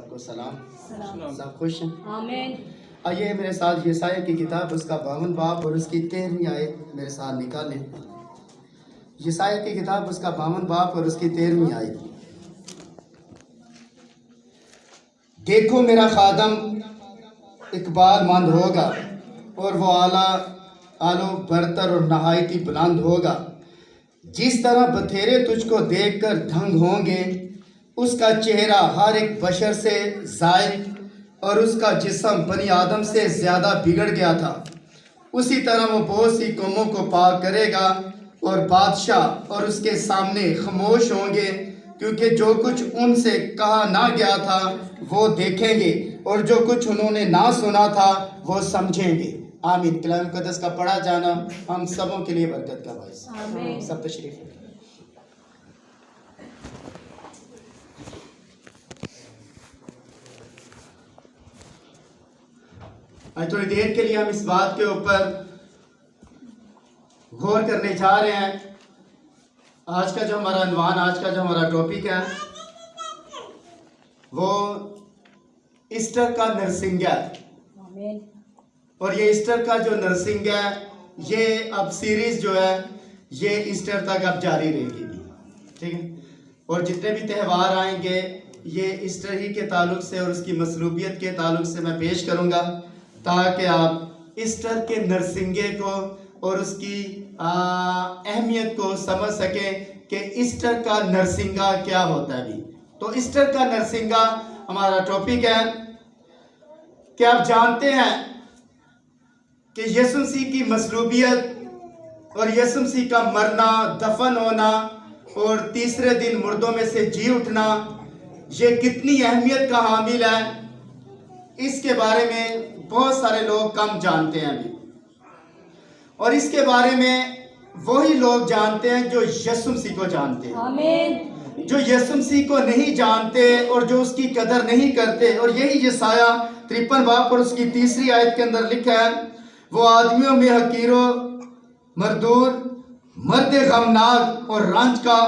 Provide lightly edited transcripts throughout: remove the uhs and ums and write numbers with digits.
सबको सलाम। सब खुश हैं? आमीन। आइए मेरे साथ यसाया की किताब उसका 52 बाब और उसकी 13वीं आयत मेरे साथ निकालें। यसाया की किताब उसका 52 बाब और उसकी 13वीं आयत। देखो मेरा खादम इकबालमंद होगा और वो आलो बरतर और नहायती बुलंद होगा। जिस तरह बथेरे तुझको देखकर दंग होंगे, उसका चेहरा हर एक बशर से जायद और उसका जिस्म बनी आदम से ज़्यादा बिगड़ गया था, उसी तरह वो बहुत सी कौमों को पाक करेगा और बादशाह और उसके सामने खामोश होंगे, क्योंकि जो कुछ उनसे कहा ना गया था वो देखेंगे और जो कुछ उन्होंने ना सुना था वो समझेंगे। आमीन। कलाम मुक़द्दस का पढ़ा जाना हम सबों के लिए बरकत का बाइस। आमीन। सब तशरीफ रखें। आज थोड़ी देर के लिए हम इस बात के ऊपर गौर करने जा रहे हैं। आज का जो हमारा अनवान, आज का जो हमारा टॉपिक है वो ईस्टर का नरसिंगा है। आमीन। और ये ईस्टर का जो नरसिंगा है, ये अब सीरीज जो है ये ईस्टर तक अब जारी रहेगी, ठीक है। और जितने भी त्यौहार आएंगे ये ईस्टर ही के ताल्लुक से और उसकी मसलूबियत के ताल्लुक से मैं पेश करूंगा, ताकि आप ईस्टर के नरसिंगे को और उसकी अहमियत को समझ सकें कि ईस्टर का नरसिंगा क्या होता है। भी तो ईस्टर का नरसिंगा हमारा टॉपिक है। क्या आप जानते हैं कि यीशु मसीह की मसलूबियत और यीशु मसीह का मरना, दफन होना और तीसरे दिन मुर्दों में से जी उठना ये कितनी अहमियत का हामिल है, इसके बारे में बहुत सारे लोग कम जानते हैं अभी। और इसके बारे में वही लोग जानते हैं जो यीशु मसीह को जानते हैं। आमीन। जो यीशु मसीह को नहीं जानते और जो उसकी कदर नहीं करते, और यही यसाया 53 बाब और उसकी 3री आयत के अंदर लिखा है, वो आदमियों में हकीरो, मजदूर, मर्द गमनाक और रंज का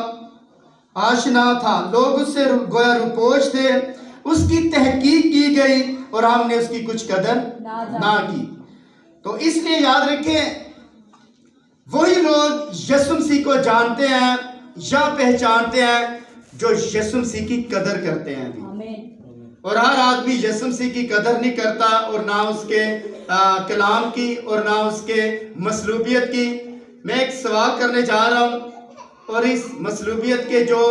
आशना था। लोग उससे गोया रुपोश थे, उसकी तहकीक की गई और हमने उसकी कुछ कदर ना की। तो इसलिए याद रखें, वही लोग यीशु मसीह को जानते हैं या पहचानते हैं जो यीशु मसीह की कदर करते हैं। आमीन। और हर आदमी यीशु मसीह की कदर नहीं करता, और ना उसके कलाम की और ना उसके मसलूबियत की। मैं एक सवाल करने जा रहा हूँ, और इस मसलूबियत के जो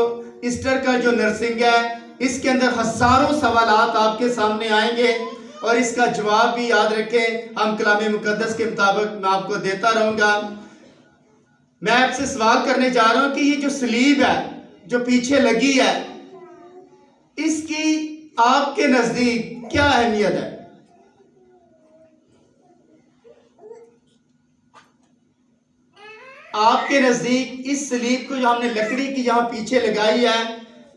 ईस्टर का जो नरसिंगा है, इसके अंदर हजारों सवालात आपके सामने आएंगे, और इसका जवाब भी याद रखें हम कलाम मुकद्दस के मुताबिक मैं आपको देता रहूँगा। मैं आपसे सवाल करने जा रहा हूँ कि ये जो सलीब है जो पीछे लगी है, इसकी आपके नजदीक क्या अहमियत है? आपके नजदीक इस सलीब को जो हमने लकड़ी की यहां पीछे लगाई है,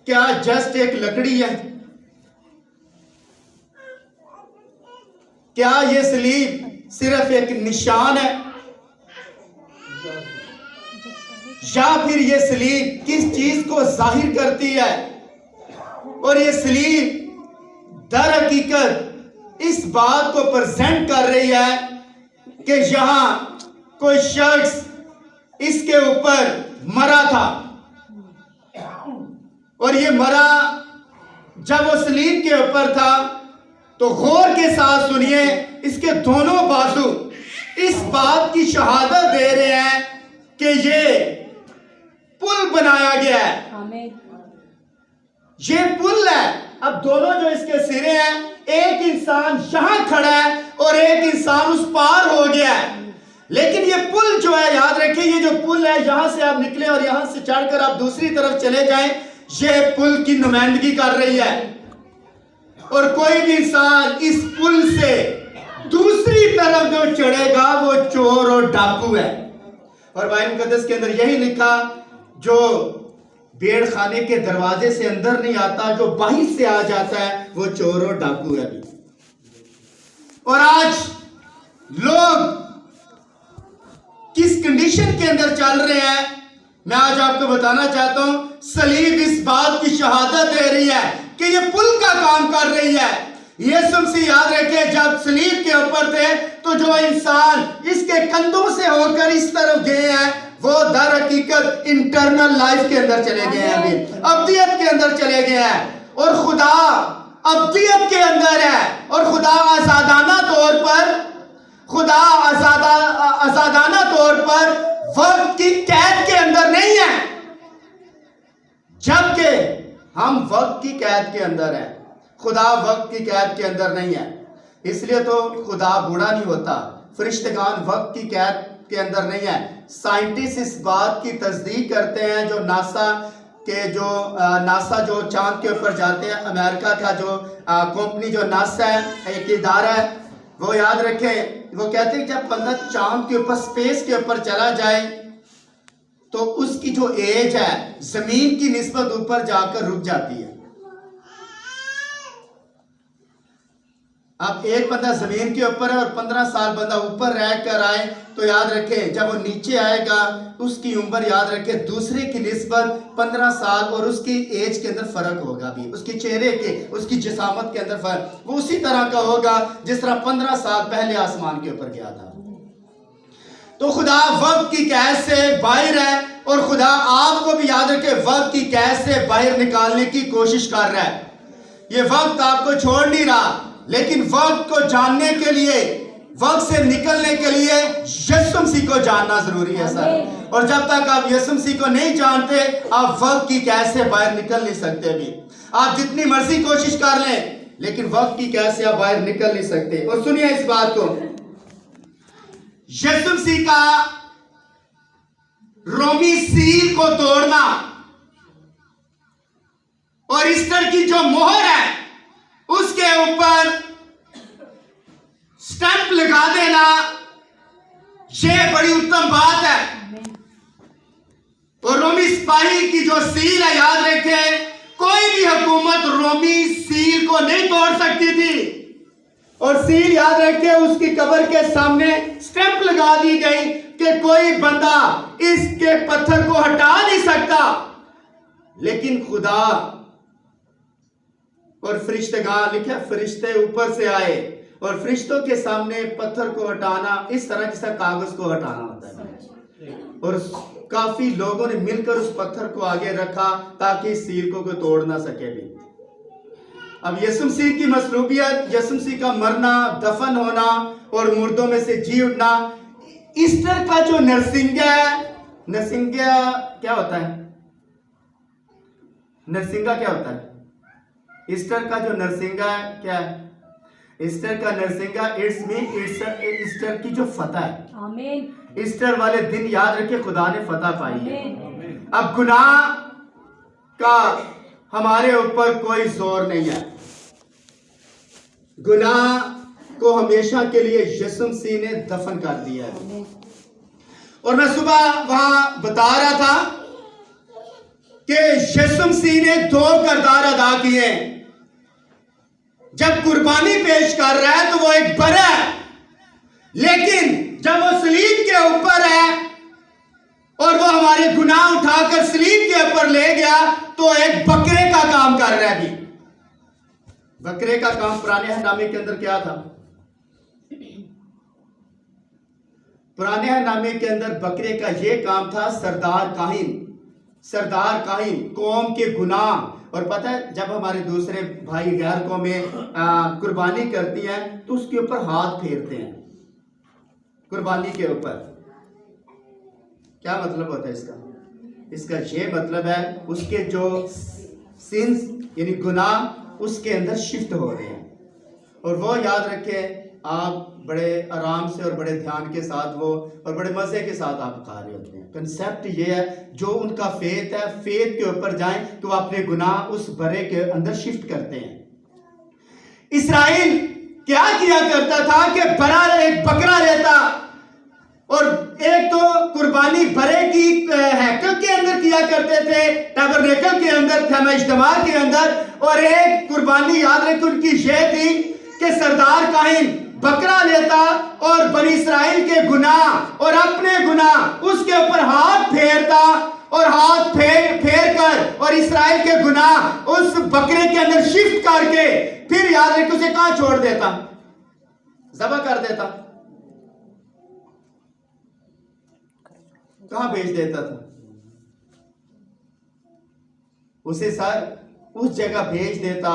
क्या जस्ट एक लकड़ी है? क्या ये सलीब सिर्फ एक निशान है, या फिर ये सलीब किस चीज को जाहिर करती है? और ये सलीब दर हकीकत इस बात को प्रेजेंट कर रही है कि यहां कोई शख्स इसके ऊपर मरा था, और ये मरा जब वो सलीब के ऊपर था, तो गौर के साथ सुनिए, इसके दोनों बाजू इस बात की शहादत दे रहे हैं कि ये पुल बनाया गया है। आमीन। ये पुल है। अब दोनों जो इसके सिरे हैं, एक इंसान यहां खड़ा है और एक इंसान उस पार हो गया है, लेकिन ये पुल जो है, याद रखिए, ये जो पुल है, यहां से आप निकले और यहां से चढ़कर आप दूसरी तरफ चले जाएं, ये पुल की नुमाइंदगी कर रही है। और कोई भी इंसान इस पुल से दूसरी तरफ जो चढ़ेगा वो चोर और डाकू है। और बाइबल मुकद्दस के अंदर यही लिखा, जो भेड़ खाने के दरवाजे से अंदर नहीं आता, जो बाहर से आ जाता है, वो चोर और डाकू है। और आज लोग किस कंडीशन के अंदर चल रहे हैं, मैं आज आपको बताना चाहता हूं, सलीब इस बात की शहादत दे रही है कि ये पुल का काम कर रही है। यीशु मसीह, याद रखे, जब सलीब के ऊपर थे तो जो इंसान इसके कंधों से होकर इस तरफ गए हैं वो दर हकीकत इंटरनल लाइफ के अंदर चले गए हैं, अभी अब्दियत के अंदर चले गए हैं। और खुदा अब्दियत के अंदर है और खुदा आजादाना तौर पर वक्त की कैद के अंदर नहीं है, जबकि हम वक्त की कैद के अंदर हैं। खुदा वक्त की कैद के अंदर नहीं है, इसलिए तो खुदा बूढ़ा नहीं होता। फरिश्तेगान वक्त की कैद के अंदर नहीं है। साइंटिस्ट इस बात की तस्दीक करते हैं, जो नासा जो चांद के ऊपर जाते हैं, अमेरिका का जो कंपनी जो नासा है, एक इदारा है, वो याद रखें, वो कहते हैं जब बंदा चांद के ऊपर, स्पेस के ऊपर चला जाए तो उसकी जो एज है जमीन की निस्बत ऊपर जाकर रुक जाती है। अब एक बंदा जमीन के ऊपर है और 15 साल बंदा ऊपर रह कर आए तो याद रखें जब वो नीचे आएगा उसकी उम्र, याद रखें, दूसरे की निस्बत 15 साल और उसकी एज के अंदर फर्क होगा भी, उसके चेहरे के, उसकी जिसामत के अंदर फर्क, वो उसी तरह का होगा जिस तरह 15 साल पहले आसमान के ऊपर गया था। तो खुदा वक्त की कैद से बाहर है और खुदा आपको भी, याद रखे, वक्त की कैद से बाहर निकालने की कोशिश कर रहा है। ये वक्त आपको छोड़ नहीं रहा, लेकिन वक्त को जानने के लिए, वक्त से निकलने के लिए यीशु मसीह को जानना जरूरी है सर। और जब तक आप यीशु मसीह को नहीं जानते, आप वक्त की कैद से बाहर निकल नहीं सकते। भी आप जितनी मर्जी कोशिश कर लें, लेकिन वक्त की कैद से आप बाहर निकल नहीं सकते। और सुनिए इस बात को, यीशु मसीह का रोमी सील को तोड़ना और ईस्टर की जो मोहर है उसके ऊपर स्टैंप लगा देना, यह बड़ी उत्तम बात है। और रोमी सिपाही की जो सील है, याद रखें, कोई भी हुकूमत रोमी सील को नहीं तोड़ सकती थी। और सील, याद रखें, उसकी कब्र के सामने स्टैंप लगा दी गई कि कोई बंदा इसके पत्थर को हटा नहीं सकता। लेकिन खुदा और फरिश्तेगान, लिखे, फरिश्ते ऊपर से आए और फरिश्तों के सामने पत्थर को हटाना इस तरह जैसा कागज को हटाना होता है। और काफी लोगों ने मिलकर उस पत्थर को आगे रखा ताकि इस सील को कोई तोड़ ना सके भी। अब यीशु मसीह की मसलूबियत, यीशु मसीह का मरना, दफन होना और मुर्दों में से जी उठना, ईस्टर का जो नरसिंगा है, नरसिंगा क्या होता है? नरसिंगा क्या होता है? ईस्टर का जो नरसिंगा है क्या है? ईस्टर का नरसिंगा ईस्टर की जो फतह है। आमीन। ईस्टर वाले दिन, याद रखिए, खुदा ने फतह पाई है। अब गुनाह का हमारे ऊपर कोई जोर नहीं है। गुनाह को हमेशा के लिए यीशु मसीह ने दफन कर दिया है। और मैं सुबह वहां बता रहा था कि यीशु मसीह ने 2 किरदार अदा किए। जब कुर्बानी पेश कर रहा है तो वो एक बड़ा है, लेकिन जब वो सलीब के ऊपर है और वो हमारे गुनाह उठाकर सलीब के ऊपर ले गया तो एक बकरे का काम कर रहा है। भी बकरे का काम पुराने हरनामे के अंदर क्या था? पुराने हरनामे के अंदर बकरे का यह काम था, सरदार काहिन कौम के गुनाह। और पता है, जब हमारे दूसरे भाई गैर कौमें कुर्बानी करती हैं तो उसके ऊपर हाथ फेरते हैं। कुर्बानी के ऊपर क्या मतलब होता है इसका? इसका ये मतलब है उसके जो सिंस यानी गुनाह उसके अंदर शिफ्ट हो रहे हैं। और वो याद रखें, आप बड़े आराम से और बड़े ध्यान के साथ वो और बड़े मजे के साथ आप खा रहे होते हैं। कंसेप्ट ये है, जो उनका फेथ है, फेथ के ऊपर जाएं तो अपने गुनाह उस बरे के अंदर शिफ्ट करते हैं। इस्राइल क्या किया करता था कि एक बकरा लेता और एक तो कुर्बानी बरे की हैकल के अंदर किया करते थे, टबरनेकल के अंदर, खैमा इज्तिमा के अंदर, और एक कुर्बानी, याद रखें, उनकी ये थी कि सरदार काहिन बकरा लेता और बनी इस्राइल के गुनाह और अपने गुनाह उसके ऊपर हाथ फेरता और गुनाह उस बकरे के अंदर शिफ्ट करके फिर याद रखे उसे कहां छोड़ देता, ज़बह कर देता, कहां भेज देता था? उसे सर उस जगह भेज देता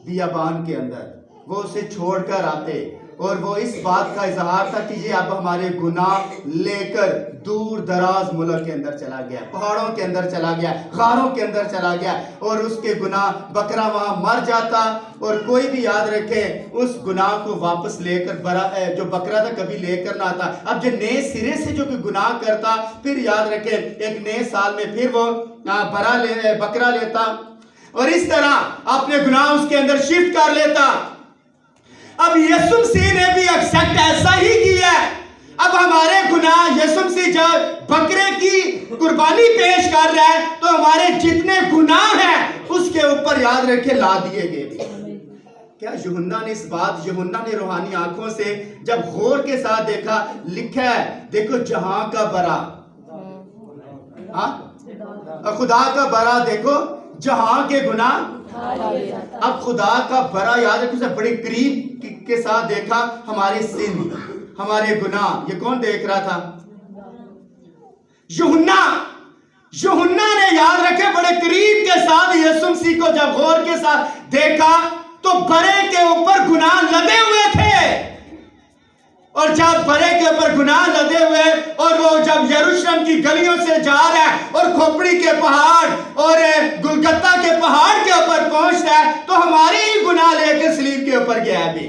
बियाबान के अंदर, वो उसे छोड़कर आते और वो इस बात का इजहार था कि ये अब हमारे गुनाह लेकर दूर दराज मुल्क के अंदर चला गया, पहाड़ों के अंदर चला गया, गारों के अंदर चला गया और उसके गुनाह बकरा वहां मर जाता और कोई भी याद रखे उस गुनाह को वापस लेकर जो बकरा था कभी लेकर ना आता। अब जो नए सिरे से जो गुनाह करता फिर याद रखे एक नए साल में फिर वो बकरा लेता और इस तरह अपने गुनाह उसके अंदर शिफ्ट कर लेता। अब यीशु मसीह ने भी एक्सेप्ट ऐसा ही किया है। अब हमारे गुनाह यीशु मसीह जब बकरे की कुर्बानी पेश कर रहा है तो हमारे जितने गुनाह हैं उसके ऊपर याद रखे ला दिए गए। क्या यूहन्ना ने इस बात, यूहन्ना ने रूहानी आंखों से जब गौर के साथ देखा, लिखा है देखो जहां का बरा, खुदा का बरा देखो जहां के गुनाह। अब खुदा का बरा याद रखो, उसे बड़े करीब के साथ देखा हमारे सिन, हमारे गुनाह। ये कौन देख रहा था? यूहन्ना। यूहन्ना ने याद रखे बड़े करीब के साथ यीशु मसीह को जब गौर के साथ देखा तो बरे के ऊपर गुनाह लदे हुए थे और जब बरे के ऊपर गुनाह लदे हुए और वो जब यरूशलेम की गलियों से जा रहा है और खोपड़ी के पहाड़ और गुलगत्ता के पहाड़ के ऊपर पहुंच रहा है तो हमारे ही गुनाह लेकर सलीब के ऊपर गया, अभी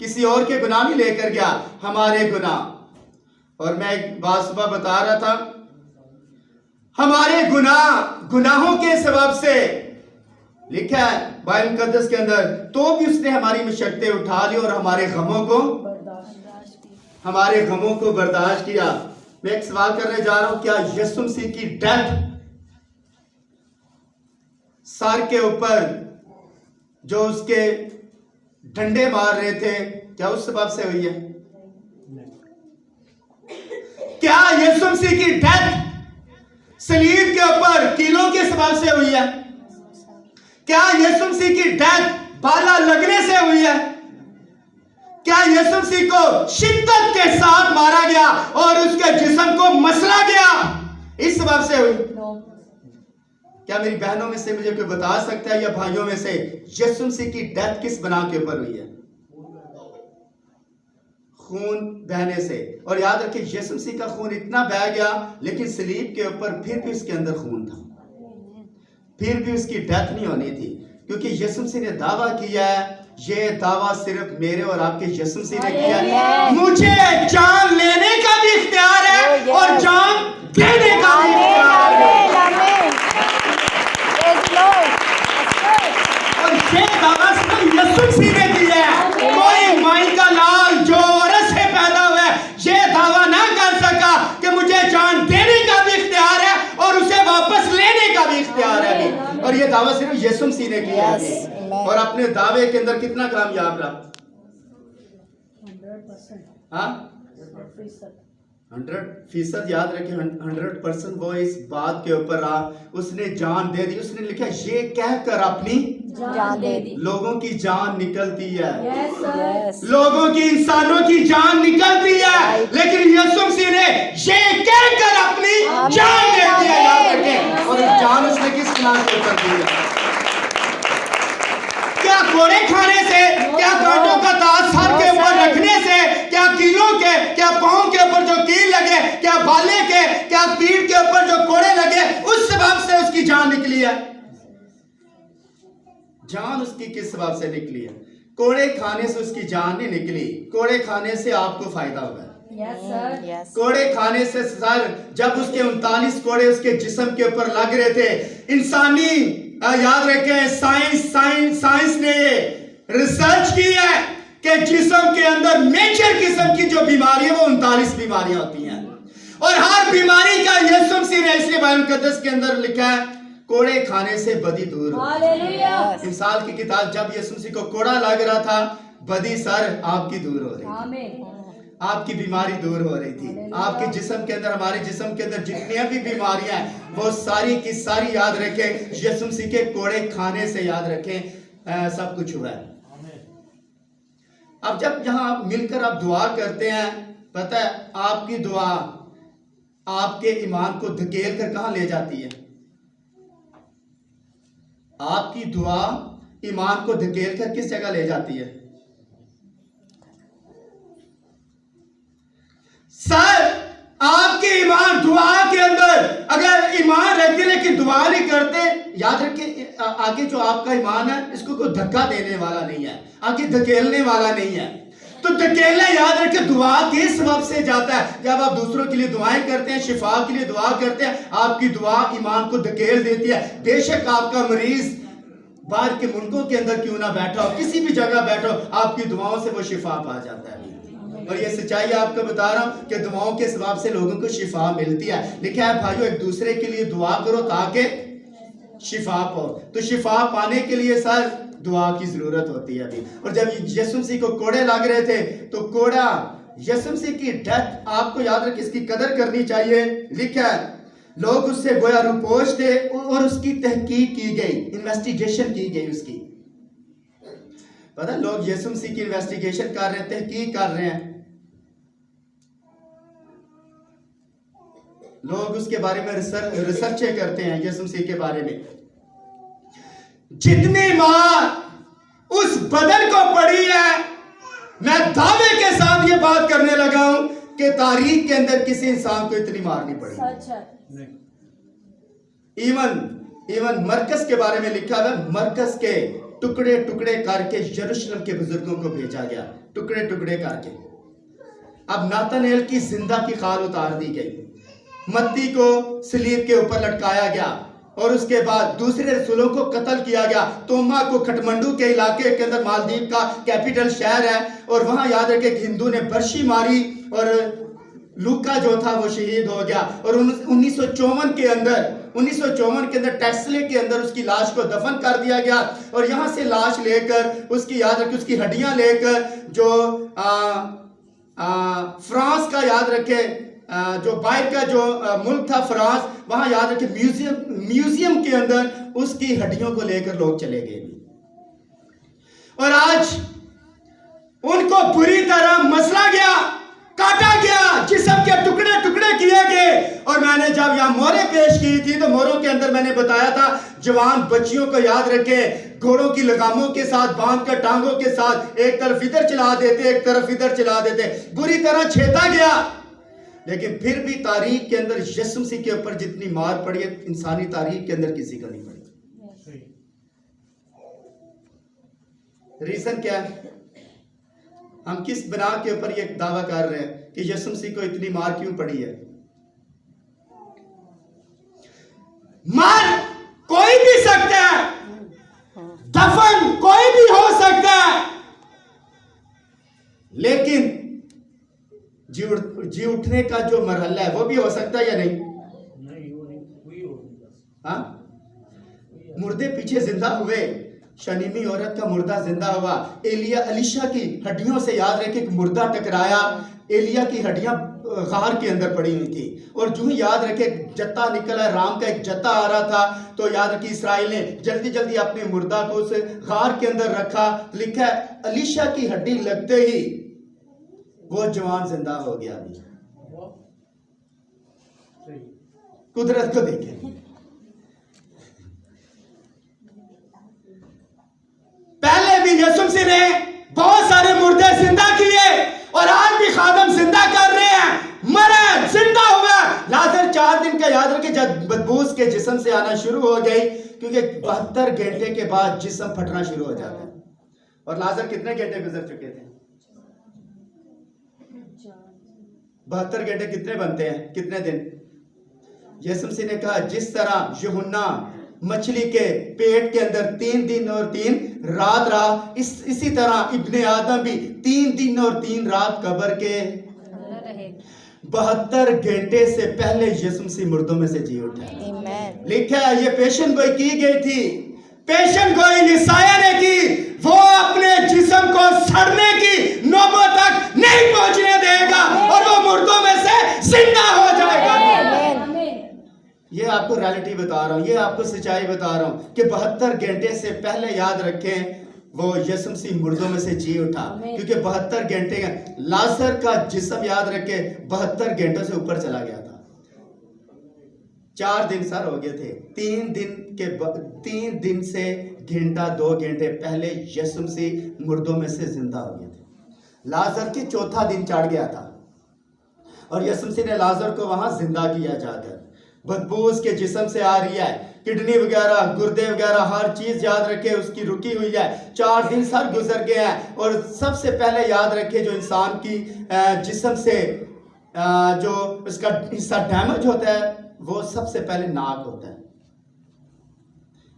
किसी और के गुनाह नहीं लेकर गया, हमारे गुनाह। और मैं एक बात सुबह बता रहा था, हमारे गुनाहों के सबब से लिखा है बाइबल मुकद्दस के अंदर, तो भी उसने हमारी मशक्कतें उठा ली और हमारे गमों को बर्दाश्त किया। मैं एक सवाल करने जा रहा हूं, क्या यीशु मसीह की डेथ सर के ऊपर जो उसके डंडे मार रहे थे क्या उस सबब से हुई है? क्या यीशु मसीह की डेथ सलीब के ऊपर कीलों के सबब से हुई है? क्या यीशु मसीह की डेथ भाला लगने से हुई है? क्या यीशु मसीह को शिद्दत के साथ मारा गया और उसके जिस्म को मसला गया इस सबब से हुई? क्या मेरी बहनों में से मुझे कोई बता सकता है या भाइयों में से यीशु मसीह की डेथ किस बना के ऊपर हुई है? खून बहने से। और याद रखिए यीशु मसीह का खून इतना बह गया लेकिन सलीब के ऊपर फिर भी उसके अंदर खून था, फिर भी उसकी डेथ नहीं होनी थी, क्योंकि यीशु मसीह ने दावा किया है, ये दावा सिर्फ मेरे और आपके यीशु मसीह ने किया है, मुझे जान लेने का भी इख्तियार है और जान देने का भी इख्तियार है। और ये दावा सिर्फ यीशु मसीह ने किया है। कोई माई का लाल जो औरत से पैदा हुआ है ये दावा ना कर सका कि मुझे जान देने का भी इख्तियार है और उसे वापस लेने का भी इख्तियार है। और ये दावा सिर्फ यीशु मसीह ने किया है। और अपने दावे के अंदर कितना कामयाब रहा? 100%। याद रखें 100% वो इस बात के ऊपर रहा, उसने जान दे दी। उसने लिखा ये कहकर अपनी जान दे दी। लोगों की जान निकलती है, yes, लोगों की, इंसानों की जान निकलती है, लेकिन यीशु मसीह ने ये कहकर अपनी जान दे दिया। याद रखें। और जान उसने किस नाम के ऊपर दी है? क्या कोड़े खाने से, क्या कांटों का ताज सर के ऊपर रखने से, क्या कीलों के, क्या पांव के ऊपर जो कील लगे, क्या भाले के, क्या पीठ के ऊपर जो कोड़े लगे, उस सबब से उसकी जान निकली है? जान उसकी किस सबब से निकली है? कोड़े खाने से उसकी जान नहीं निकली, कोड़े खाने से आपको फायदा हुआ है। yes, sir. कोड़े खाने से सर जब उसके 39 कोड़े उसके जिस्म के ऊपर लग रहे थे, इंसानी याद रखें साइंस ने रिसर्च की है कि जिस्म के अंदर मेजर किस्म की जो बीमारी है वो 39 बीमारियां होती हैं और हर बीमारी का यीशु मसीह ने इसलिए बाइबल मुकद्दस के अंदर लिखा है कोड़े खाने से बदी दूर हो। मिसाल की किताब जब यीशु मसीह को कोड़ा लग रहा था, बदी सर आपकी दूर हो रही। आपकी बीमारी दूर हो रही थी। आपके जिस्म के अंदर, हमारे जिस्म के अंदर जितनी भी बीमारियां हैं वो सारी की सारी याद रखें, यीशु मसीह के कोड़े खाने से याद रखें सब कुछ हुआ है। अब जब यहाँ मिलकर आप दुआ करते हैं, पता है आपकी दुआ आपके ईमान को धकेल कर कहां ले जाती है? आपकी दुआ ईमान को धकेल कर किस जगह ले जाती है? सर, आपके ईमान दुआ के अंदर अगर ईमान रहते लेकिन दुआ नहीं करते, याद रखिए आगे जो आपका ईमान है इसको कोई धक्का देने वाला नहीं है, आगे धकेलने वाला नहीं है। तो धकेलना याद रखिए दुआ के सबब से जाता है। जब आप दूसरों के लिए दुआएं करते हैं, शिफा के लिए दुआ करते हैं, आपकी दुआ ईमान को धकेल देती है। बेशक आपका मरीज बाहर के मुल्कों के अंदर क्यों ना बैठा हो, किसी भी जगह बैठो, आपकी दुआओं से वो शिफा पा जाता है। और ये सच्चाई आपको बता रहा हूं कि दुआओं के सबब से लोगों को शिफा मिलती है। लिखा है भाइयों एक दूसरे के लिए दुआ करो ताकि शिफा पाओ। तो शिफा पाने के लिए सर दुआ की जरूरत होती है अभी। और जब यीशु मसीह को कोड़े लग रहे थे तो कोड़ा यीशु मसीह की डेथ आपको याद रख, इसकी कदर करनी चाहिए। लिखा है लोग उससे गोया रुपोश थे और उसकी तहकीक की गई, इन्वेस्टिगेशन की गई उसकी। पता लोग यीशु मसीह की इन्वेस्टिगेशन कर रहे हैं, तहकीक कर रहे हैं, लोग उसके बारे में रिसर्च करते हैं यीशु मसीह के बारे में। जितनी मार उस बदन को पड़ी है, मैं दावे के साथ ये बात करने लगा हूं कि तारीख के अंदर किसी इंसान को इतनी मार नहीं पड़ी। इवन मरकस के बारे में लिखा है, मरकस के टुकड़े टुकड़े करके यरूशलेम के बुजुर्गों को भेजा गया, टुकड़े टुकड़े करके। अब नातनेल की जिंदा की खाल उतार दी गई, मत्ती को सलीब के ऊपर लटकाया गया और उसके बाद दूसरे रसूलों को कत्ल किया गया। तोमा को खटमंडू के इलाके के अंदर, मालदीव का कैपिटल शहर है, और वहां याद रखे हिंदू ने बर्शी मारी और लूका जो था वो शहीद हो गया। और 1954 के अंदर टेक्सले के अंदर उसकी लाश को दफन कर दिया गया। और यहां से लाश लेकर उसकी याद रखे, उसकी हड्डियां लेकर जो फ्रांस का याद रखे, जो बाहर का जो मुल्क था फ्रांस, वहां याद रखे म्यूजियम के अंदर उसकी हड्डियों को लेकर लोग चले गए। और आज उनको बुरी तरह मसला गया, काटा गया, जिस्म के टुकड़े टुकड़े किए गए। और मैंने जब यहां मोहरें पेश की थी तो मोहरों के अंदर मैंने बताया था जवान बच्चियों को याद रखे घोड़ों की लगामों के साथ बांधकर टांगों के साथ एक तरफ इधर चला देते, एक तरफ इधर चला देते, बुरी तरह छेदा गया। लेकिन फिर भी तारीख के अंदर यीशु मसीह के ऊपर जितनी मार पड़ी है, इंसानी तारीख के अंदर किसी का नहीं पड़ी। रीजन क्या है? हम किस बिना के ऊपर ये दावा कर रहे हैं कि यीशु मसीह को इतनी मार क्यों पड़ी है? मार कोई भी सकता है, दफन कोई भी हो सकता है, लेकिन जी उठने का जो मरहला है वो भी हो सकता है या नहीं? हाँ, मुर्दे पीछे जिंदा हुए, शनीमी औरत का मुर्दा जिंदा हुआ, एलिया अलीशा की हड्डियों से याद रखे कि मुर्दा टकराया, एलिया की हड्डियां गार के अंदर पड़ी हुई थी। और जो ही याद रखे जत्ता निकला, राम का एक जत्ता आ रहा था, तो याद रखिए इसराइल ने जल्दी जल्दी अपने मुर्दा को उस गार के अंदर रखा। लिखा है अलीशा की हड्डी लगते ही वो जवान जिंदा हो गया। कुदरत को देखें, पहले भी यीशु मसीह ने बहुत सारे मुर्दे जिंदा किए और आज भी खादम जिंदा कर रहे हैं। मरे जिंदा हुआ लाजर 4 दिन का याद रखे जब बदबू के जिस्म से आना शुरू हो गई, क्योंकि 72 घंटे के बाद जिस्म फटना शुरू हो जाता है। और लाजर कितने घंटे गुजर चुके थे? 72 घंटे कितने बनते हैं, कितने दिन? यीशु मसीह ने कहा जिस तरह यूहन्ना मछली के पेट के अंदर 3 दिन और 3 रात रहा, इसी तरह इब्ने आदम भी 3 दिन और 3 रात कब्र के 72 घंटे से पहले यीशु मसीह मुर्दों में से जी उठा। लिखा है ये पेशन गोई की गई थी, पेशन गोई यसाया ने की, वो अपने जिस्म को सड़ने की नौबत तक नहीं पहुंचने देगा और वो मुर्दों में से जिंदा हो जाएगा। ये आपको रियलिटी बता रहा हूँ, ये आपको सच्चाई बता रहा हूँ कि 72 घंटे से पहले याद रखें वो यीशु मसीह मुर्दों में से जी उठा, क्योंकि 72 घंटे का लाजर का जिस्म याद रखे 72 घंटों से ऊपर चला गया था। 4 दिन सर हो गए थे, 3 दिन से घंटा 2 घंटे पहले यीशु मसीह मुर्दों में से जिंदा हो गए थे। लाजर के चौथा दिन चढ़ गया था और यीशु मसीह ने लाजर को वहां जिंदा किया जाकर। बदबू उसके जिस्म से आ रही है, किडनी वगैरह गुर्दे वगैरह हर चीज याद रखे उसकी रुकी हुई है। 4 दिन सर गुजर गए हैं और सबसे पहले याद रखे जो इंसान की जिस्म से जो उसका हिस्सा डैमेज होता है वो सबसे पहले नाक होता है।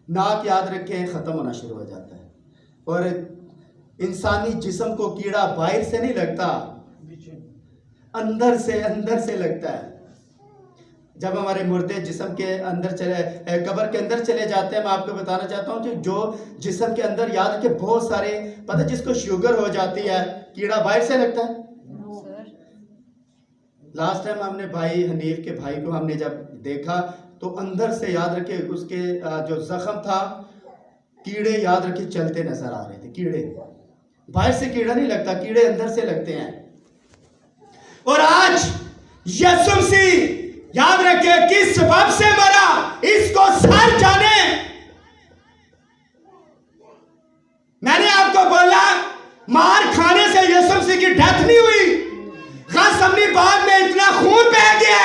नाक याद रखें खत्म होना शुरू हो जाता है और इंसानी जिस्म को कीड़ा बाहर से नहीं लगता, अंदर से लगता है। जब हमारे मुर्दे जिस्म के अंदर चले कब्र के अंदर चले जाते हैं, मैं आपको बताना चाहता हूँ कि जो जिस्म के अंदर याद रखे बहुत सारे पता जिसको शुगर हो जाती है कीड़ा बाहर से लगता है। लास्ट टाइम हमने भाई हनीफ के भाई को हमने जब देखा तो अंदर से याद रखे उसके जो जख्म था कीड़े याद रखे चलते नजर आ रहे थे। कीड़े बाहर से कीड़ा नहीं लगता, कीड़े अंदर से लगते हैं। और आज यीशु मसीह याद रखे किस सबब से मरा इसको सर जाने। मैंने आपको बोला मार खाने से यीशु मसीह की डेथ नहीं हुई, गसमनी बाग में इतना खून बह गया,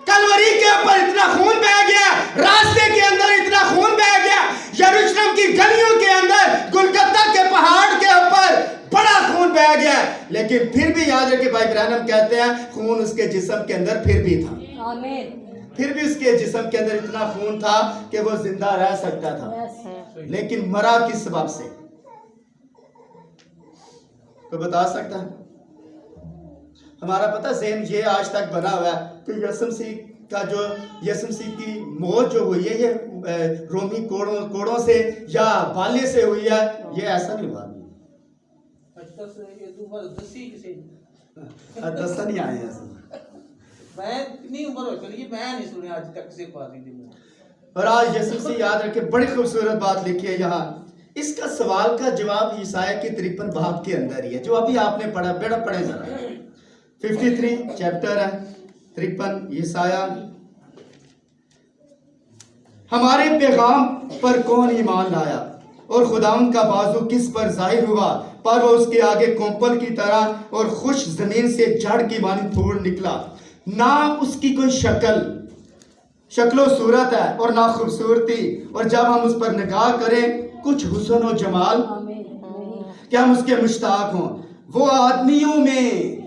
कलवरी के ऊपर इतना खून बह गया, रास्ते के अंदर इतना खून बह गया, यरूशलेम की गलियों के अंदर गुलगत्ता के पहाड़ के ऊपर बड़ा खून बह गया, लेकिन फिर भी याद रखे भाई ब्रैनम कहते हैं खून उसके जिस्म के अंदर फिर भी था। फिर भी उसके जिस्म के अंदर इतना खून था कि वो जिंदा रह सकता था, लेकिन मरा किस सबब से तो बता सकता है? हमारा पता ज़हन ये आज तक बना हुआ है कि यीशु मसीह का जो यीशु मसीह की मौत जो हुई है ये रोमी कोड़ों से या बाले से हुई है, ये ऐसा नहीं हुआ। दस्ता नहीं आए ऐसा। मैं कितनी उम्र हो चली मैं नहीं सुनी आज तक से पाजी दिन। और आज यीशु मसीह याद रखे बड़ी खूबसूरत बात लिखी है यहाँ। इसका सवाल का जवाब ईसाया की 53 बाब के अंदर ही है जो अभी आपने पढ़ा, बेटा पढ़े जरा। 53 चैप्टर है 53 ईसाया। हमारे पैगाम पर कौन ईमान लाया और खुदावंद का बाजू किस पर जाहिर हुआ, पर वो उसके आगे कोंपल की तरह और खुश जमीन से जड़ की मानी फूट निकला। ना उसकी कोई शक्लो सूरत है और ना खूबसूरती, और जब हम उस पर निगाह करें कुछ हुस्न और जमाल, क्या हम उसके मुश्ताक हों। वो आदमियों में,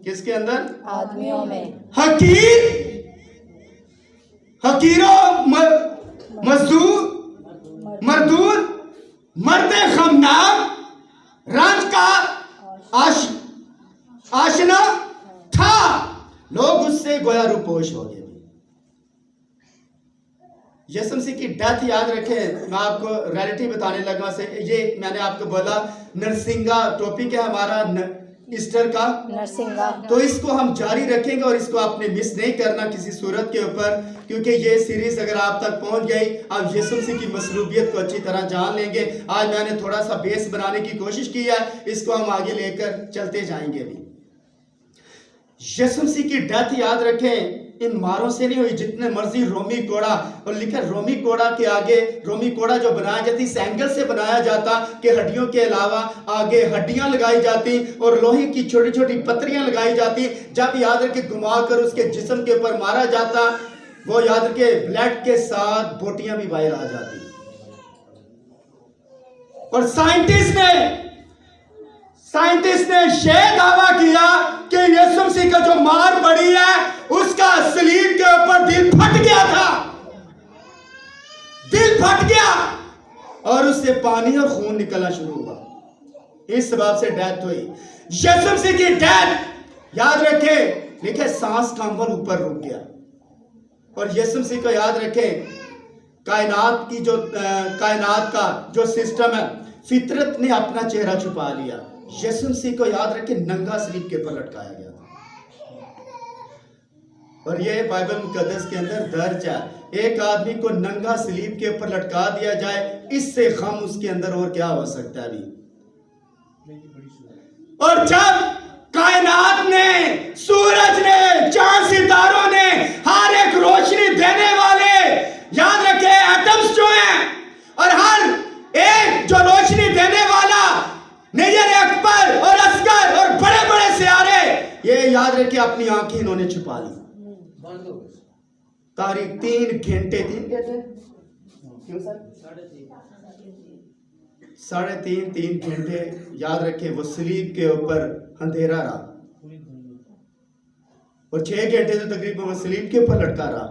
किसके अंदर? आदमियों में हकीरो मजदूर मर्दे खमनाक रंज का आशना था, लोग उससे गोया रूपोश हो गए। यीशु मसीह की डेथ याद रखें, मैं आपको रियलिटी बताने लगा से ये मैंने आपको बोला नरसिंगा टॉपिक है हमारा ईस्टर का नरसिंगा, तो इसको हम जारी रखेंगे और इसको आपने मिस नहीं करना किसी सूरत के ऊपर, क्योंकि ये सीरीज अगर आप तक पहुंच गई आप यीशु मसीह की मसलूबियत को अच्छी तरह जान लेंगे। आज मैंने थोड़ा सा बेस बनाने की कोशिश की है, इसको हम आगे लेकर चलते जाएंगे। भी यीशु मसीह की डेथ याद रखें इन मारों से नहीं हुई, जितने मर्जी रोमी कोड़ा, और लिखा रोमी कोड़ा के आगे, रोमी कोड़ा जो बनाया जाती इस एंगल से बनाया जाता कि हड्डियों के अलावा आगे हड्डियां लगाई जाती और लोहे की छोटी छोटी पत्रियां लगाई जाती। जब याद रखे घुमा कर उसके जिस्म के ऊपर मारा जाता, वो याद रखे ब्लड के साथ बोटियां भी बाहर आ जाती। और साइंटिस्ट ने यह दावा किया कि यीशु मसीह का जो मार पड़ी है उसका सलीब के ऊपर दिल फट गया था, दिल फट गया और उससे पानी और खून निकलना शुरू हुआ, इस सबब से डेथ हुई। यीशु मसीह की डेथ याद रखे लिखे सांस का अमल ऊपर रुक गया। और यीशु मसीह को याद रखे कायनात का जो सिस्टम है, फितरत ने अपना चेहरा छुपा लिया। यीशु मसीह को याद रखें नंगा सलीब के ऊपर लटकाया गया था। और ये बाइबल मुकद्दस के अंदर दर्ज है, एक आदमी को नंगा सलीब के ऊपर लटका दिया जाए, इससे गम उसके अंदर और क्या हो सकता है अभी। और जब कायनात ने, सूरज ने, चांद सितारों ने, हर एक रोशनी देने वाले, याद रखे एटम्स जो हैं, और हर एक जो रोशनी देने वाला नेजर अकबर और असगर और बड़े बड़े सितारे, ये याद रखे अपनी आंखें इन्होंने छुपा ली। बंद हो गए। तारीख 3 घंटे क्यों सर 3.5 घंटे याद रखे वो सलीब के ऊपर अंधेरा रहा, और 6 घंटे तो तकरीबन वो सलीब के ऊपर लटका रहा।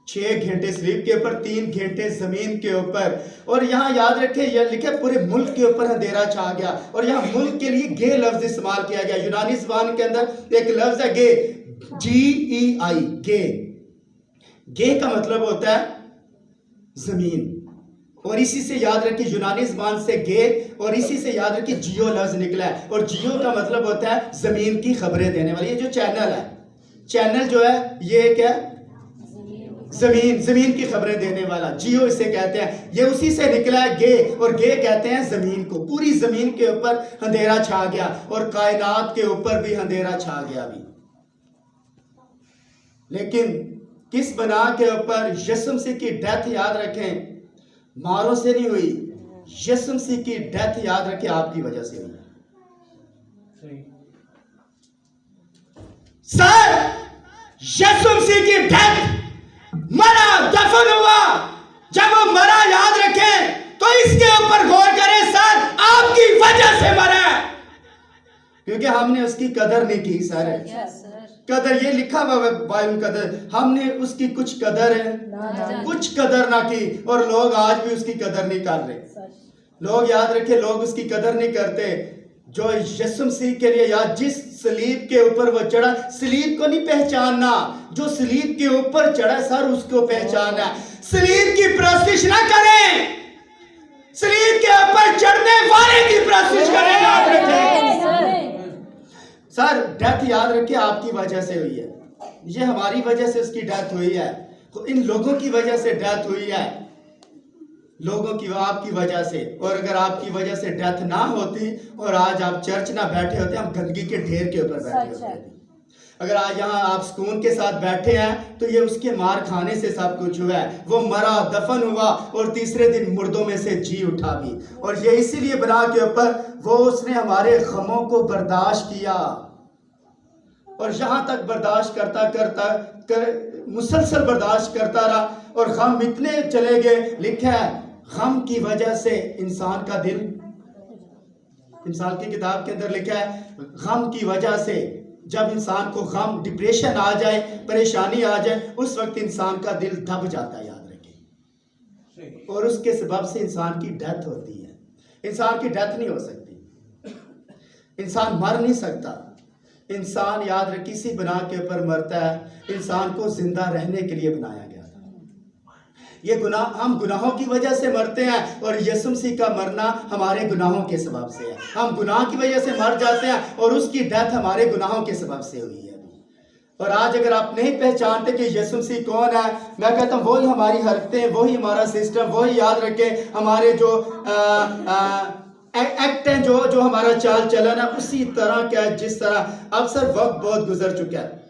6 घंटे सलीब के ऊपर, 3 घंटे जमीन के ऊपर। और यहाँ याद रखे यह लिखा पूरे मुल्क के ऊपर अंधेरा छा गया। और यहाँ मुल्क के लिए गे लफ्ज इस्तेमाल किया गया। यूनानी ज़बान के अंदर एक लफ्ज है गे, GEI, गे का मतलब होता है जमीन। और इसी से याद रखिए यूनानी ज़बान से गे, और इसी से याद रखिए जियो लफ्ज निकला है। और जियो का मतलब होता है जमीन की खबरें देने वाली। ये जो चैनल है, चैनल जो है ये क्या जमीन की खबरें देने वाला, जियो इसे कहते हैं। ये उसी से निकला है गे, और गे कहते हैं जमीन को। पूरी जमीन के ऊपर अंधेरा छा गया, और कायनात के ऊपर भी अंधेरा छा गया भी। लेकिन किस बना के ऊपर? यीशु मसीह की डेथ याद रखें मारों से नहीं हुई, यीशु मसीह की डेथ याद रखें आपकी वजह से हुई। सर, यीशु मसीह की डेथ, मरा, दफन हुआ, जब वो मरा याद रखें तो इसके ऊपर गौर करें, सर आपकी वजह से मरा, क्योंकि हमने उसकी कदर नहीं की। सर कदर ये लिखा हुआ बाइबल कदर, हमने उसकी कुछ कदर है, कुछ कदर ना की, और लोग आज भी उसकी कदर नहीं कर रहे। लोग याद रखे, लोग उसकी कदर नहीं करते। जो यीशु मसीह के लिए याद, जिस सलीब के ऊपर वो चढ़ा, सलीब को नहीं पहचानना, जो सलीब के ऊपर चढ़ा सर उसको पहचानना। सलीब की प्रस्तिश ना करें, सलीब के ऊपर चढ़ने वाले की प्रस्तिश करें। याद रखें सर, डेथ याद रखिए आपकी वजह से हुई है। ये हमारी वजह से उसकी डेथ हुई है, तो इन लोगों की वजह से डेथ हुई है, लोगों की, आपकी वजह से। और अगर आपकी वजह से डेथ ना होती और आज आप चर्च ना बैठे होते, हम गंदगी के ढेर के ऊपर बैठे होते। अगर आज यहाँ आप सुकून के साथ बैठे हैं तो ये उसके मार खाने से सब कुछ हुआ है। वो मरा, दफन हुआ, और तीसरे दिन मुर्दों में से जी उठा भी। और ये इसीलिए बना के ऊपर वो उसने हमारे गमों को बर्दाश्त किया, और यहाँ तक बर्दाश्त करता करता मुसलसल बर्दाश्त करता रहा, और गम इतने चले गए। लिखा है गम की वजह से इंसान का दिल, इंसान की किताब के अंदर लिखा है गम की वजह से, जब इंसान को गम, डिप्रेशन आ जाए, परेशानी आ जाए, उस वक्त इंसान का दिल दब जाता है। याद रखें, और उसके सबब से इंसान की डेथ होती है। इंसान की डेथ नहीं हो सकती, इंसान मर नहीं सकता। इंसान याद रखिए किसी बना के ऊपर मरता है। इंसान को जिंदा रहने के लिए बनाया गया था। ये गुनाह, हम गुनाहों की वजह से मरते हैं, और यीशु मसीह का मरना हमारे गुनाहों के सबब से है। हम गुनाह की वजह से मर जाते हैं, और उसकी डेथ हमारे गुनाहों के सबब से हुई है। और आज अगर आप नहीं पहचानते कि यीशु मसीह कौन है, मैं कहता हूँ वही हमारी हरकतें, वही हमारा सिस्टम, वही याद रखें हमारे जो एक्ट हैं, जो हमारा चाल चलन है, उसी तरह क्या है जिस तरह। अब सर वक्त बहुत गुजर चुका है,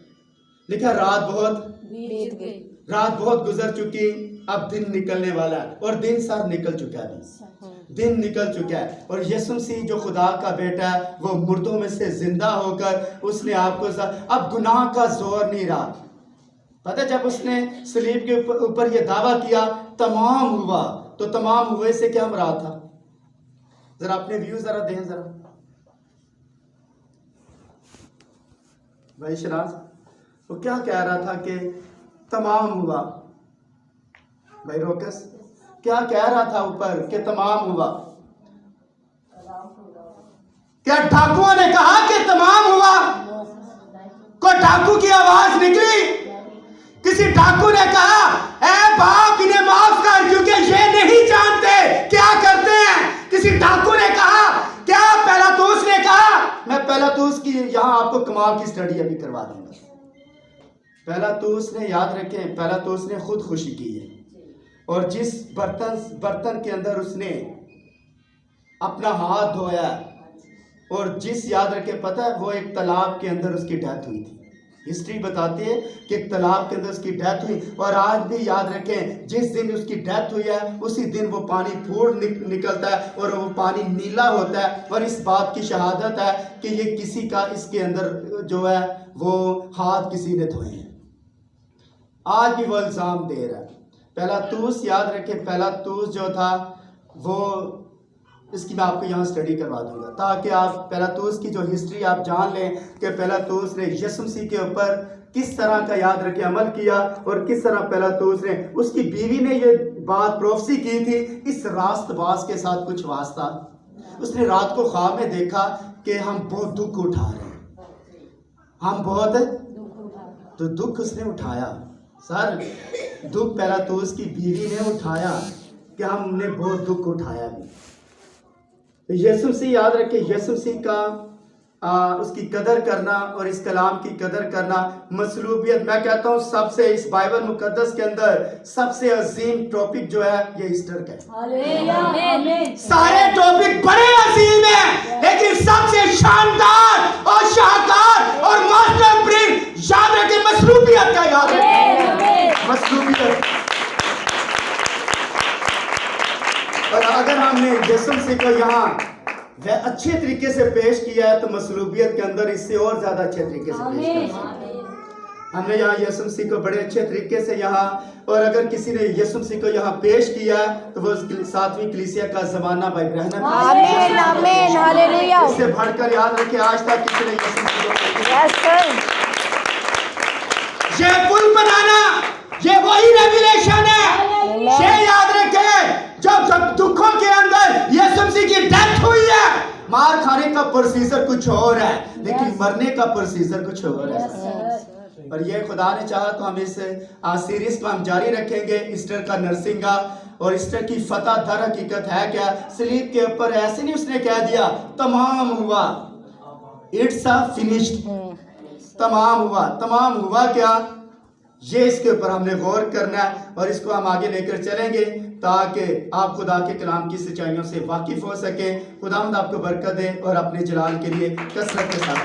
लिखा रात बहुत गुजर चुकी, अब दिन निकलने वाला है, और दिन सर निकल चुका है, दिन निकल चुका है। और यीशु मसीह जो खुदा का बेटा है, वो मुर्दों में से जिंदा होकर उसने आपको, अब गुनाह का जोर नहीं रहा। पता, जब उसने सलीब के ऊपर ये दावा किया तमाम हुआ, तो तमाम हुए से क्या मरा था? जरा अपने व्यू जरा दें जरा भाई शनाज, वो क्या कह रहा था कि तमाम हुआ? भाई रोकस क्या कह रहा था ऊपर कि तमाम हुआ? क्या डाकुओं ने कहा कि तमाम हुआ? कोई डाकू की आवाज निकली? किसी डाकू ने कहा ऐ बाप इन्हें माफ कर क्योंकि ये नहीं जानते क्या करते हैं? किसी डाकू ने कहा? क्या पिलातुस ने कमाल की स्टडी अभी करवा दूंगा। पहला तो उसने याद रखें, पहला तो उसने खुद खुशी की है, और जिस बर्तन के अंदर उसने अपना हाथ धोया, और जिस याद रखे पता है वो एक तालाब के अंदर उसकी डेथ हुई थी। हिस्ट्री बताती है कि एक तालाब के अंदर उसकी डेथ हुई, और आज भी याद रखें जिस दिन उसकी डेथ हुई है उसी दिन वो पानी फूट निकलता है और वो पानी नीला होता है, और इस बात की शहादत है कि ये किसी का इसके अंदर जो है वो हाथ किसी ने धोए हैं। आज भी वो इल्ज़ाम दे रहा है। पहला तूस याद रखें, पहला तूस जो था वो इसकी मैं आपको यहाँ स्टडी करवा दूंगा ताकि आप पहला तूस की जो हिस्ट्री आप जान लें कि पहला तूस ने यीशु मसीह के ऊपर किस तरह का याद रखे अमल किया, और किस तरह पहला तूस ने उसकी बीवी ने ये बात प्रोफेसी की थी, इस रास्तबाज के साथ कुछ वास्ता। उसने रात को ख्वाब में देखा कि हम बहुत दुख उठा रहे हैं, हम बहुत तो दुख उसने उठाया। सर दुख पहला तूस की बीवी ने उठाया कि हमने बहुत दुख उठाया भी। तो यीशु मसीह याद रखे, यीशु मसीह का उसकी कदर करना और इस कलाम की कदर करना, मसलूबियत, मैं कहता हूँ सबसे इस बाइबल मुकद्दस के अंदर सबसे अजीम टॉपिक जो है ये ईस्टर का है। सारे टॉपिक बड़े अजीम हैं, लेकिन सबसे शानदार और शाहकार और मास्टर प्रिंट याद रखे मसलूबियत का, याद रखे मसलूबियत। और अगर हमने यीशु मसीह को यहाँ वह अच्छे तरीके से पेश किया है तो मसलूबियत के अंदर इससे और ज्यादा अच्छे तरीके से पेश किया। हमने यहाँ यीशु मसीह को बड़े अच्छे तरीके से यहाँ, और अगर किसी ने यीशु मसीह को यहाँ पेश किया तो वो सातवीं कलीसिया का जमाना भाई रहना, आमीन आमीन हालेलुया। इससे बढ़कर याद रखे आज तक किसी ने यीशु मसीह को ये पुल बनाना ये वही रेवलेशन है। ये याद रखे जब दुखों के अंदर यीशु मसीह की डेथ हुई है, मार खाने का प्रोसीजर कुछ और है लेकिन मरने का प्रोसीजर कुछ और है। और ये खुदा ने चाहा तो हम इस सीरीज को हम जारी रखेंगे ईस्टर का नर्सिंग का। और ईस्टर की फतह दर हकीकत है क्या, सलीब के ऊपर ऐसे नहीं उसने कह दिया तमाम हुआ, इट्स फिनिश्ड, तमाम हुआ क्या, ये इसके ऊपर हमने गौर करना है और इसको हम आगे लेकर चलेंगे ताकि आप खुदा के कलाम की सच्चाइयों से वाकिफ हो सके। खुदावंद आपको बरकत दे और अपने जलाल के लिए कसरत के साथ